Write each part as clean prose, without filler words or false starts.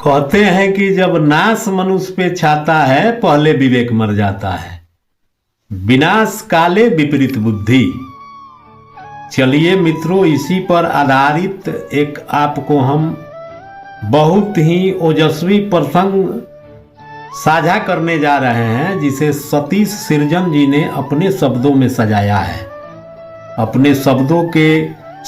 कहते हैं कि जब नाश मनुष्य पे छाता है पहले विवेक मर जाता है, विनाश काले विपरीत बुद्धि। चलिए मित्रों, इसी पर आधारित एक आपको हम बहुत ही ओजस्वी प्रसंग साझा करने जा रहे हैं, जिसे सतीश सृजन जी ने अपने शब्दों में सजाया है। अपने शब्दों के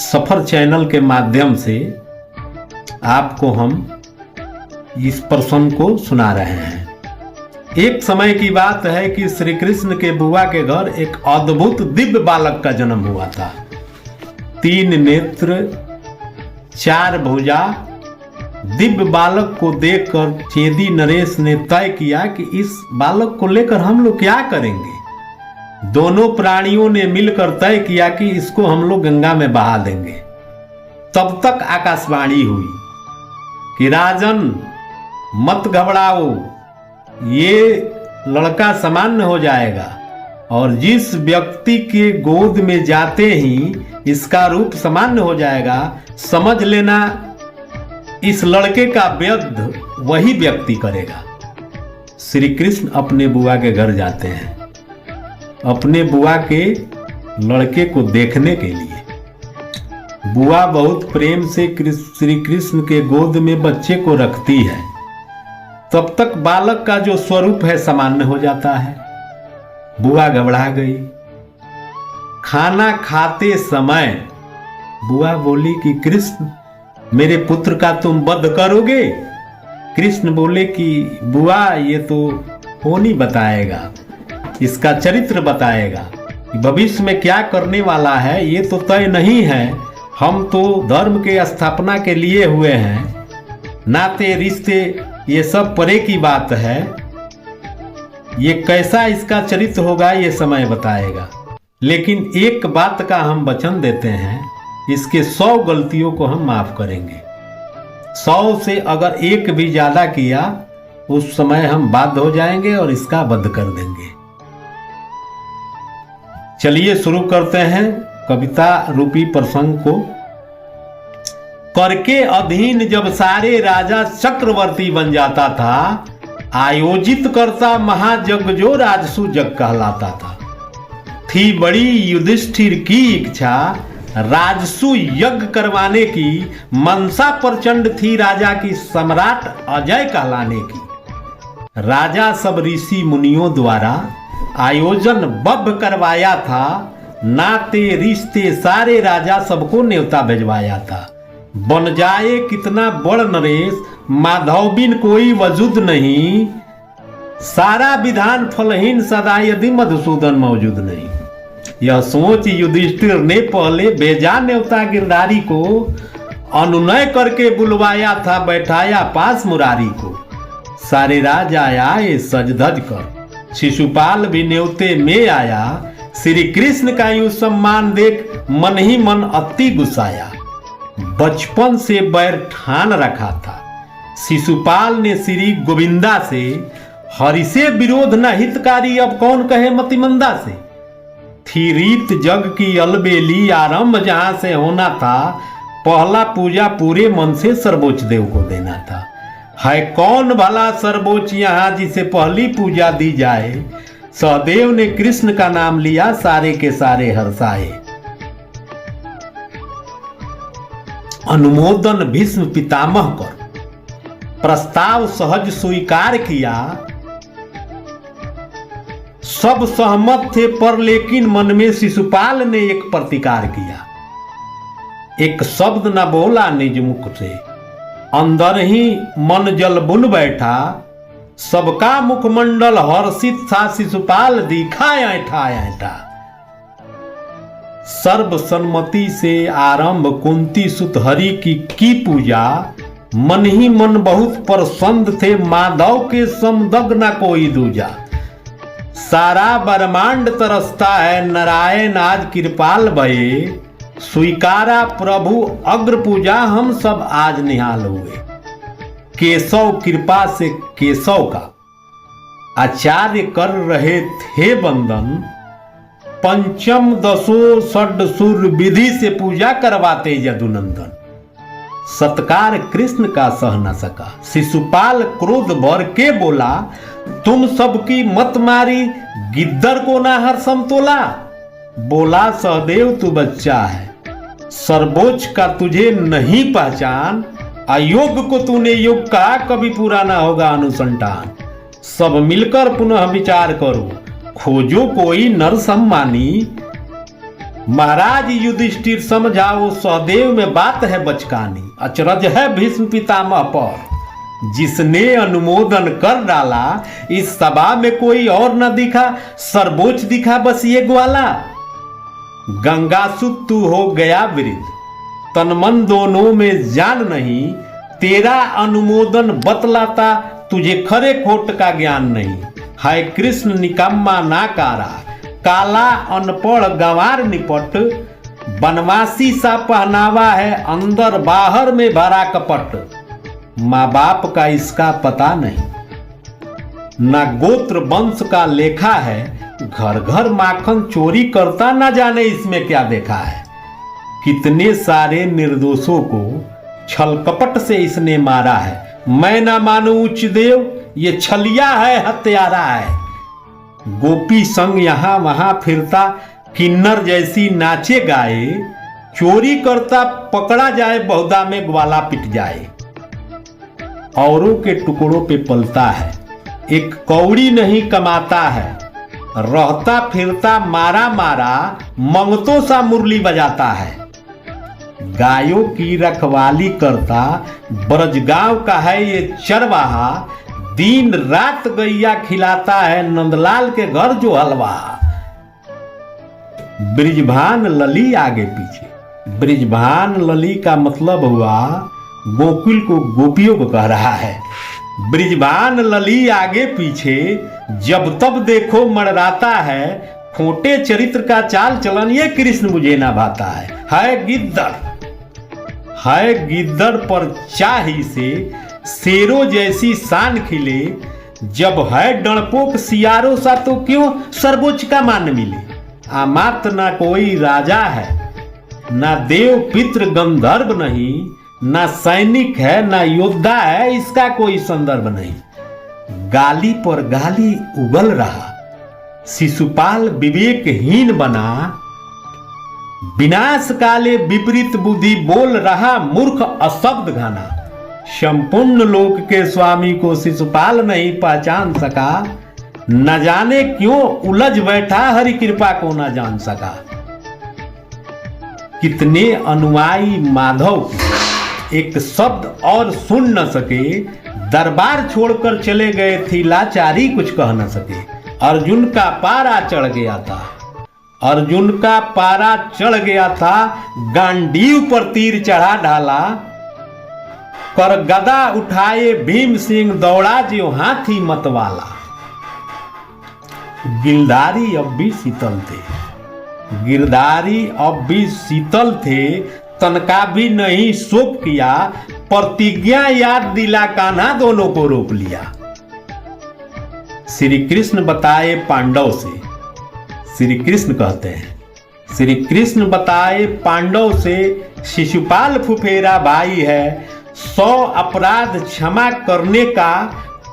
सफर चैनल के माध्यम से आपको हम इस प्रसंग को सुना रहे हैं। एक समय की बात है कि श्री कृष्ण के बुआ के घर एक अद्भुत दिव्य बालक का जन्म हुआ था। 3 नेत्र, 4 भुजा। दिव्य बालक को देखकर चेदी नरेश ने तय किया कि इस बालक को लेकर हम लोग क्या करेंगे। दोनों प्राणियों ने मिलकर तय किया कि इसको हम लोग गंगा में बहा देंगे। तब तक आकाशवाणी हुई कि राजन मत घबराओ, ये लड़का सामान्य हो जाएगा और जिस व्यक्ति के गोद में जाते ही इसका रूप सामान्य हो जाएगा, समझ लेना इस लड़के का वध वही व्यक्ति करेगा। श्री कृष्ण अपने बुआ के घर जाते हैं, अपने बुआ के लड़के को देखने के लिए। बुआ बहुत प्रेम से श्री कृष्ण के गोद में बच्चे को रखती है। तब तक बालक का जो स्वरूप है सामान्य हो जाता है। बुआ घबरा गई। खाना खाते समय बुआ बोली कि कृष्ण, मेरे पुत्र का तुम वध करोगे। कृष्ण बोले कि बुआ, ये तो होनी बताएगा, इसका चरित्र बताएगा, भविष्य में क्या करने वाला है ये तो तय नहीं है। हम तो धर्म के स्थापना के लिए हुए हैं, नाते रिश्ते ये सब परे की बात है। ये कैसा इसका चरित्र होगा ये समय बताएगा। लेकिन एक बात का हम वचन देते हैं, इसके 100 गलतियों को हम माफ करेंगे। 100 से अगर एक भी ज्यादा किया उस समय हम बाध्य हो जाएंगे और इसका वध कर देंगे। चलिए शुरू करते हैं कविता रूपी प्रसंग को। करके अधीन जब सारे राजा चक्रवर्ती बन जाता था, आयोजित करता महायज्ञ जो राजसू जग कहलाता था। थी बड़ी युधिष्ठिर की इच्छा, राजसू यज्ञ करवाने की मनसा प्रचंड थी राजा की, सम्राट अजय कहलाने की। राजा सब ऋषि मुनियों द्वारा आयोजन बब्ब करवाया था, नाते रिश्ते सारे राजा सबको न्योता भिजवाया था। बन जाए कितना बड़ नरेश, माधव बिन कोई वजूद नहीं, सारा विधान फलहीन सदा यदि मधुसूदन मौजूद नहीं। यह सोच युधिष्ठिर ने पहले बेजान न्योता गिरधारी को अनुनय करके बुलवाया था, बैठाया पास मुरारी को। सारे राजा आए सज धज कर, शिशुपाल भी न्योते में आया। श्री कृष्ण का यूं सम्मान देख मन ही मन अति गुस्साया। बचपन से बैर ठान रखा था शिशुपाल ने श्री गोविंदा से, हरि से विरोध न हितकारी अब कौन कहे मतिमंदा से। थी रीत जग की अलबेली, आरंभ जहां से होना था, पहला पूजा पूरे मन से सर्वोच्च देव को देना था। है कौन भला सर्वोच्च यहाँ जिसे पहली पूजा दी जाए। सहदेव ने कृष्ण का नाम लिया, सारे के सारे हर्षाए। अनुमोदन भीष्म पितामह कर, प्रस्ताव सहज स्वीकार किया। सब सहमत थे पर लेकिन मन में शिशुपाल ने एक प्रतिकार किया। एक शब्द न बोला निज मुख से, अंदर ही मन जल बुन बैठा। सबका मुखमंडल हर्षित था, शिशुपाल दिखा ऐठा ऐठा। सर्वसम्मति से आरंभ कुंती सुत हरि की पूजा। मन ही मन बहुत प्रसन्न थे, माधव के समदग न कोई दूजा। सारा ब्रह्मांड तरसता है, नारायण आज कृपाल भये। स्वीकारा प्रभु अग्र पूजा, हम सब आज निहाल हुए। केशव कृपा से केशव का आचार्य कर रहे थे वंदन। पंचम दशो षड सुर विधि से पूजा करवाते यदुनंदन। सत्कार कृष्ण का सह न सका। शिशुपाल क्रोध भर के बोला, तुम सबकी मत मारी गिद्दर को ना हर समतोला। बोला सहदेव तू बच्चा है, सर्वोच्च का तुझे नहीं पहचान। अयोग को तूने योग कहा, कभी पूरा ना होगा अनुसंधान। सब मिलकर पुनः विचार करो, खोजो कोई नर सम्मानी। महाराज युधिष्ठिर समझाओ, सहदेव में बात है बचकानी। अचरज है भीष्म पितामह पर, जिसने अनुमोदन कर डाला। इस सभा में कोई और न दिखा, सर्वोच्च दिखा बस ये ग्वाला। गंगासुत तू हो गया वृद्ध, तन मन दोनों में जान नहीं। तेरा अनुमोदन बतलाता, तुझे खरे खोट का ज्ञान नहीं। हाय कृष्ण निकम्मा नाकारा, काला अनपढ़ गंवार निपट। बनवासी सा पहनावा है, अंदर बाहर में भरा कपट। माँ बाप का इसका पता नहीं, ना गोत्र वंश का लेखा है। घर घर माखन चोरी करता, ना जाने इसमें क्या देखा है। कितने सारे निर्दोषों को छल कपट से इसने मारा है। मैं ना मानू उच्च देव, ये छलिया है, हत्यारा है। गोपी संग यहां वहां फिरता, किन्नर जैसी नाचे गाए। चोरी करता पकड़ा जाए, बहुधा में ग्वाला पिट जाए। औरों के टुकड़ों पे पलता है, एक कौड़ी नहीं कमाता है। रहता फिरता मारा मारा, मंगतों सा मुरली बजाता है। गायों की रखवाली करता, ब्रजगांव का है ये चरवाहा। दिन रात गैया खिलाता है, नंदलाल के घर जो हलवा। ब्रिजभान लली आगे पीछे। ब्रिजभान लली का मतलब हुआ गोकुल को गोपियों को कह रहा है। ब्रिजभान लली आगे पीछे, जब तब देखो मड़राता है। खोटे चरित्र का चाल चलन ये कृष्ण मुझे ना भाता है गिद्दड़। है गिद्दड़ पर चाही से, शेरों जैसी शान खिले। जब है डणपोक सियारों सा, तो क्यों सर्वोच्च का मान मिले। आमात ना कोई राजा है, ना देव पितृ गंधर्व नहीं। ना सैनिक है, ना योद्धा है, इसका कोई संदर्भ नहीं। गाली पर गाली उगल रहा, शिशुपाल विवेकहीन बना। विनाश काले विपरीत बुद्धि बोल रहा, मूर्ख अशब्द घना। संपूर्ण लोक के स्वामी को शिशुपाल नहीं पहचान सका। न जाने क्यों उलझ बैठा, हरि कृपा को न जान सका। कितने अनुयायी माधव की एक शब्द और सुन न सके। दरबार छोड़कर चले गए थे, लाचारी कुछ कह न सके। अर्जुन का पारा चढ़ गया था, अर्जुन का पारा चढ़ गया था। गांडीव पर तीर चढ़ा डाला, कर गदा उठाए भीम सिंह दौड़ा जो हाथी मतवाला। गिरधारी अब भी शीतल थे, गिरधारी अब भी शीतल थे। तनका भी नहीं शोक किया, प्रतिज्ञा याद दिला कान्हा दोनों को रोक लिया। श्री कृष्ण बताए पांडव से, श्री कृष्ण कहते हैं, श्री कृष्ण बताए पांडव से। शिशुपाल फुफेरा भाई है, 100 अपराध क्षमा करने का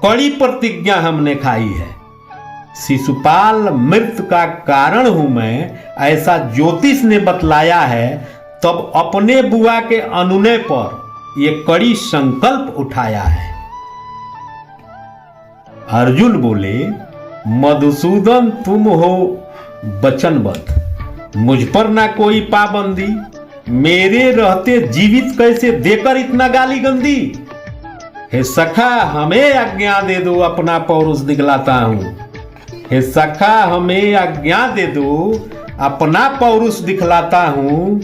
कड़ी प्रतिज्ञा हमने खाई है। शिशुपाल मृत्यु का कारण हूं मैं, ऐसा ज्योतिष ने बतलाया है। तब अपने बुआ के अनुनय पर यह कड़ी संकल्प उठाया है। अर्जुन बोले, मधुसूदन तुम हो वचनबद्ध, मुझ पर ना कोई पाबंदी। मेरे रहते जीवित कैसे देकर इतना गाली गंदी। हे सखा हमें आज्ञा दे दो, अपना पौरुष दिखलाता हूं। हे सखा हमें आज्ञा दे दो, अपना पौरुष दिखलाता हूं।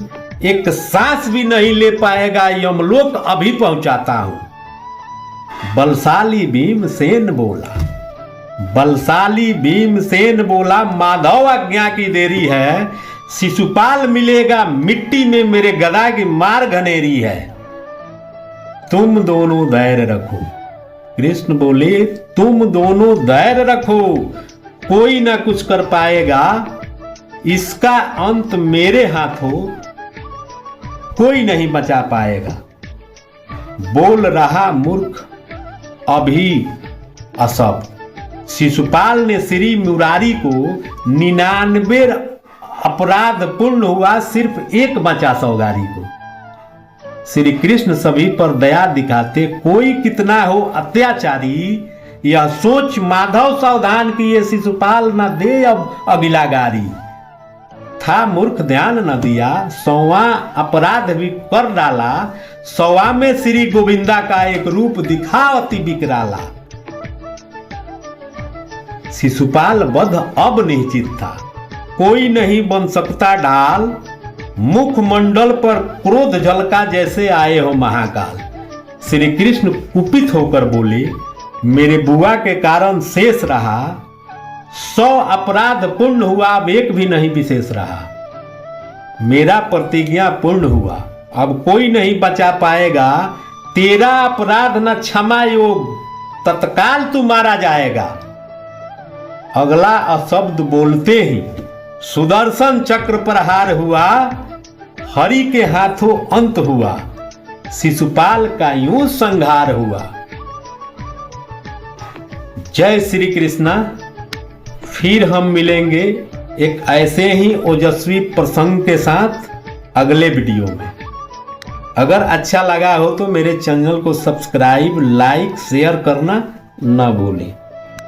एक सांस भी नहीं ले पाएगा यमलोक अभी पहुंचाता हूं। बलशाली भीमसेन बोला, बलशाली भीमसेन बोला, माधव आज्ञा की देरी है। शिशुपाल मिलेगा मिट्टी में, मेरे गदा की मार घनेरी है। तुम दोनों धैर्य रखो। कृष्ण बोले, तुम दोनों धैर्य रखो, कोई ना कुछ कर पाएगा। इसका अंत मेरे हाथों, कोई नहीं बचा पाएगा। बोल रहा मूर्ख अभी असब। शिशुपाल ने श्री मुरारी को 99 अपराध पूर्ण हुआ, सिर्फ एक बचा सौगारी को। श्री कृष्ण सभी पर दया दिखाते, कोई कितना हो अत्याचारी, यह सोच माधव सावधान किए, शिशुपाल न दे अब अगिला गारी। था मूर्ख ध्यान न दिया, 100वां अपराध भी कर डाला, 100वां में श्री गोविंदा का एक रूप दिखा अति विकराला। शिशुपाल वध अब निश्चित था, कोई नहीं बन सकता ढाल, मुखमंडल पर क्रोध झलका जैसे आए हो महाकाल। श्री कृष्ण कुपित होकर बोले, मेरे बुआ के कारण शेष रहा, 100 अपराध पूर्ण हुआ, अब एक भी नहीं विशेष रहा। मेरा प्रतिज्ञा पूर्ण हुआ, अब कोई नहीं बचा पाएगा, तेरा अपराध न क्षमा योग, तत्काल तू मारा जाएगा। अगला अशब्द बोलते ही सुदर्शन चक्र प्रहार हुआ, हरि के हाथों अंत हुआ, शिशुपाल का यूं संहार हुआ। जय श्री कृष्णा। फिर हम मिलेंगे एक ऐसे ही ओजस्वी प्रसंग के साथ अगले वीडियो में। अगर अच्छा लगा हो तो मेरे चैनल को सब्सक्राइब, लाइक, शेयर करना न भूलें।